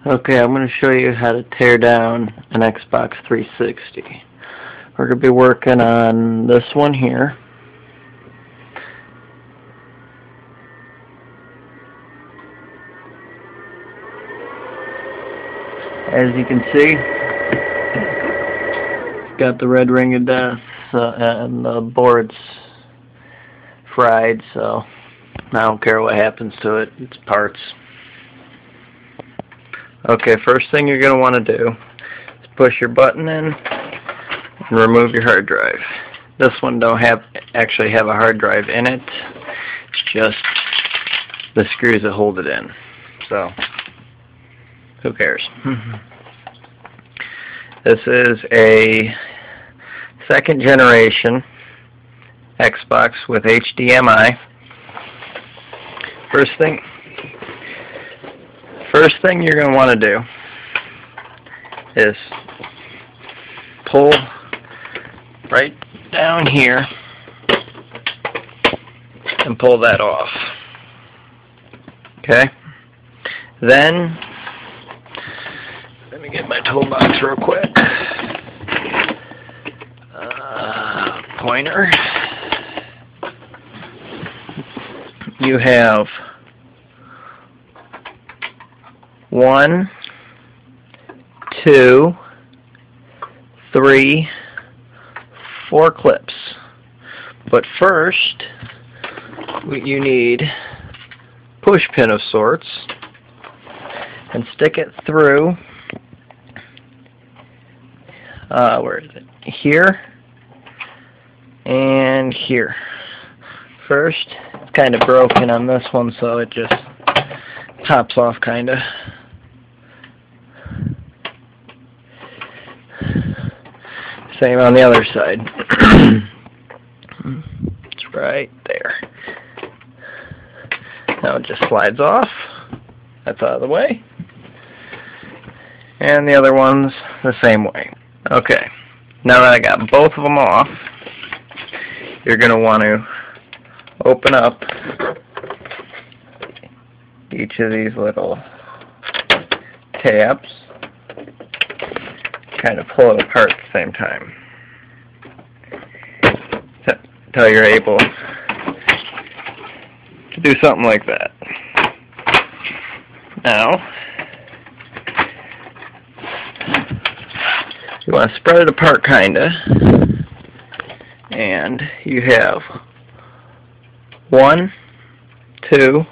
Okay, I'm going to show you how to tear down an Xbox 360. We're going to be working on this one here. As you can see, it's got the red ring of death and the board's fried, so I don't care what happens to it. It's parts. Okay, first thing you're going to want to do is push your button in and remove your hard drive. This one don't actually have a hard drive in it. It's just the screws that hold it in. So, who cares? This is a second generation Xbox with HDMI. First thing you're going to want to do is pull right down here and pull that off. Okay? Then, let me get my toolbox real quick. Pointer. You have 1, 2, 3, 4 clips. But first, you need push pin of sorts, and stick it through. Where is it? Here and here. First, it's kind of broken on this one, so it just pops off, kind of. Same on the other side. It's right there. Now it just slides off. That's out of the way. And the other one's the same way. Okay. Now that I got both of them off, you're going to want to open up each of these little tabs. Kind of pull it apart at the same time until you're able to do something like that. Now, you want to spread it apart, kinda, and you have 1, 2,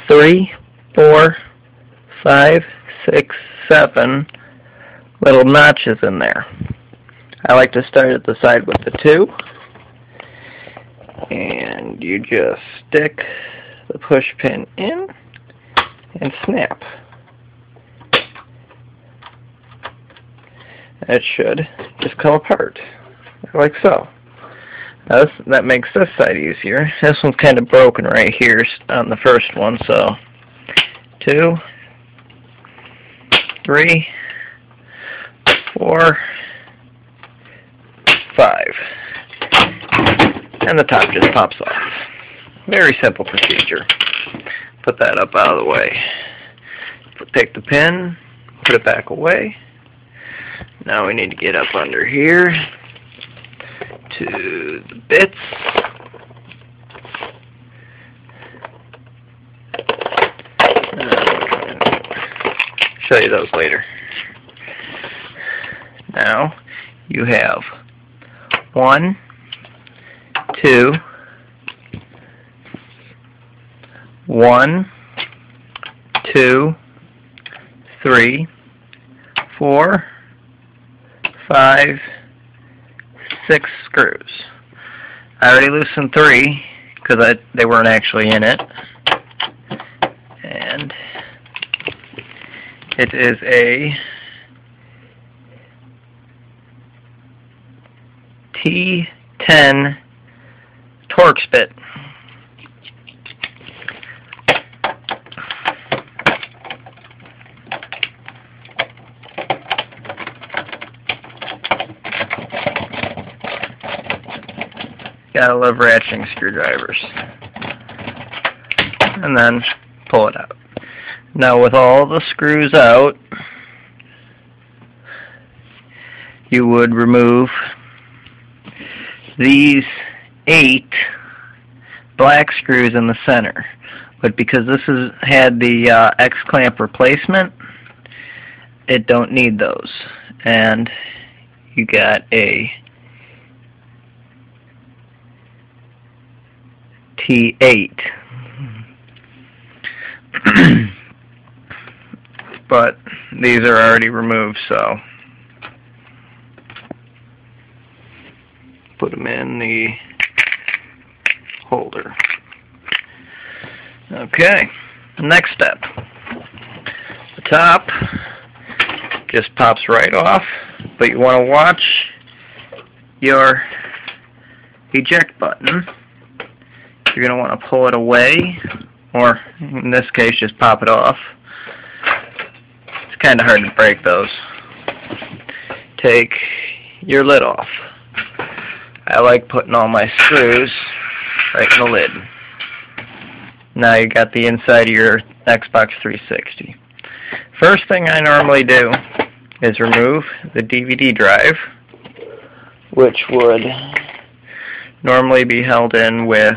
3, 4, 5, 6, 7 little notches in there. I like to start at the side with the 2, and you just stick the push pin in and snap. It should just come apart like so. Now that makes this side easier. This one's kind of broken right here on the first one, so 2, 3, 4, 5. And the top just pops off. Very simple procedure. Put that up out of the way. Take the pin, put it back away. Now we need to get up under here to the bits. Show you those later. Now you have 1, 2, 1, 2, 3, 4, 5, 6 screws. I already loosened 3 because they weren't actually in it. And it is a T10 Torx bit. Gotta love ratcheting screwdrivers. And then pull it out. Now with all the screws out, you would remove these 8 black screws in the center. But because this had the X-clamp replacement, it don't need those. And you got a T8. But these are already removed, so put them in the holder. Okay, next step. The top just pops right off, but you want to watch your eject button. You're going to want to pull it away, or in this case just pop it off. It's kind of hard to break those. Take your lid off. I like putting all my screws right in the lid. Now you got the inside of your Xbox 360. First thing I normally do is remove the DVD drive, which would normally be held in with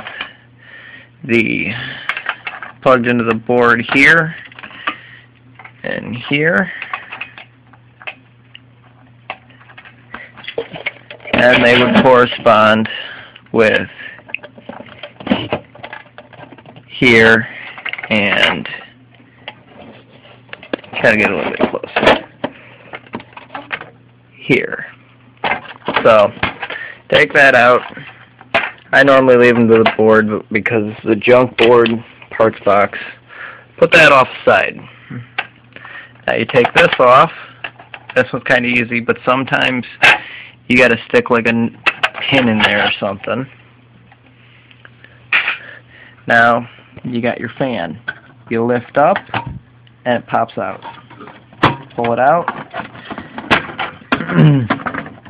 the plugged into the board here and here, and they would correspond with here and kind of get a little bit closer here. So take that out. I normally leave them to the board because the junk board parts box. Put that off the side. Now you take this off. This one's kind of easy, but sometimes you got to stick like a pin in there or something. Now you got your fan. You lift up and it pops out. Pull it out.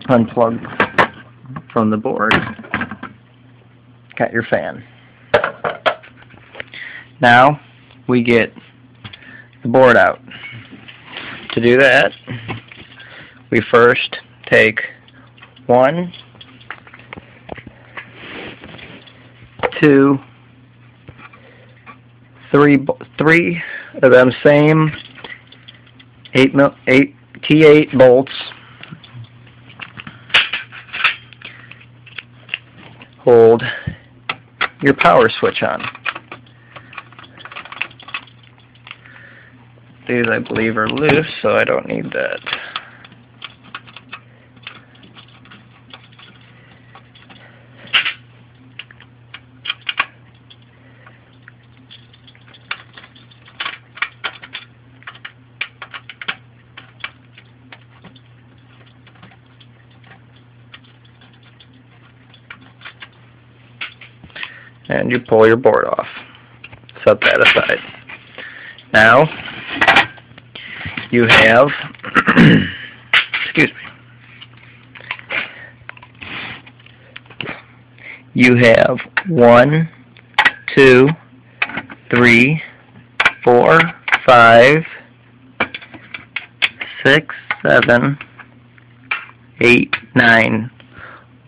Unplug from the board. Got your fan. Now we get the board out. To do that, we first take 1, 2, 3 of them same 8 T8 bolts. Hold your power switch on. These, I believe, are loose, so I don't need that. And you pull your board off. Set that aside. Now, you have, excuse me, you have 1, 2, 3, 4, 5, 6, 7, 8, 9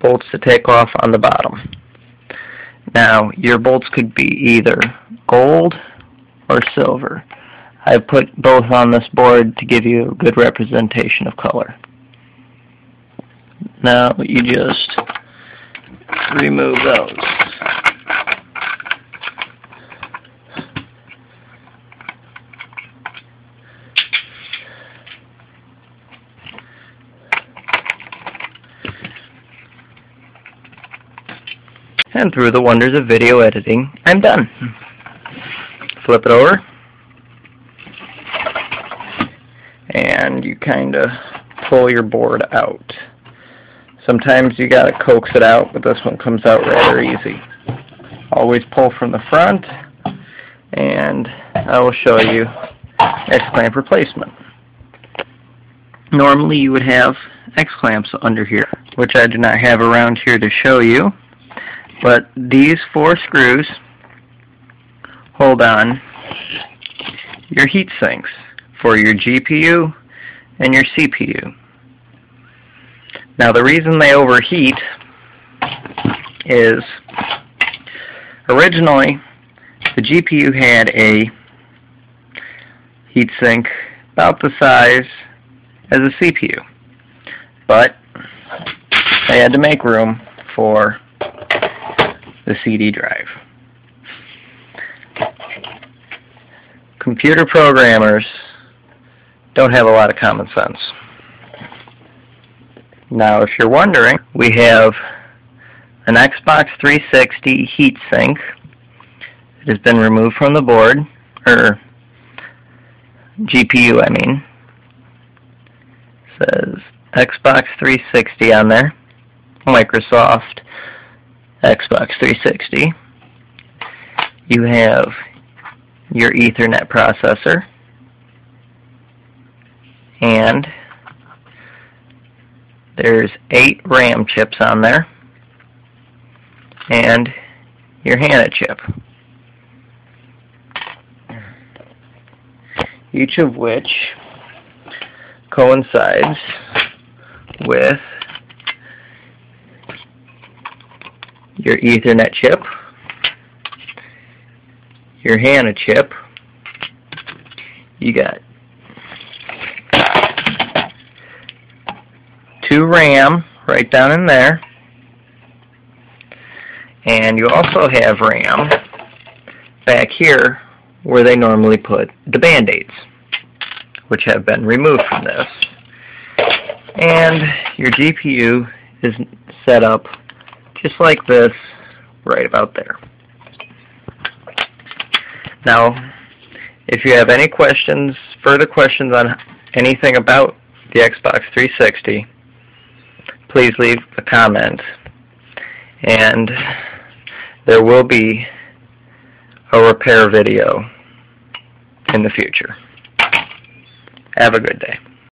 bolts to take off on the bottom. Now, your bolts could be either gold or silver. I put both on this board to give you a good representation of color. Now you just remove those. And through the wonders of video editing, I'm done. Flip it over. And you kind of pull your board out. Sometimes you got to coax it out, but this one comes out rather easy. Always pull from the front, and I will show you X-clamp replacement. Normally you would have X-clamps under here, which I do not have around here to show you, but these 4 screws hold on your heat sinks for your GPU and your CPU. Now the reason they overheat is originally the GPU had a heatsink about the size as a CPU, but they had to make room for the CD drive. Computer programmers don't have a lot of common sense. Now, if you're wondering, we have an Xbox 360 heatsink. It has been removed from the board, or GPU, I mean. It says Xbox 360 on there. Microsoft Xbox 360. You have your Ethernet processor, and there's 8 RAM chips on there, and your HANA chip, each of which coincides with your Ethernet chip, your HANA chip. You got 2 RAM right down in there, and you also have RAM back here where they normally put the Band-Aids, which have been removed from this. And your GPU is set up just like this, right about there. Now, if you have any questions, further questions on anything about the Xbox 360, please leave a comment, and there will be a repair video in the future. Have a good day.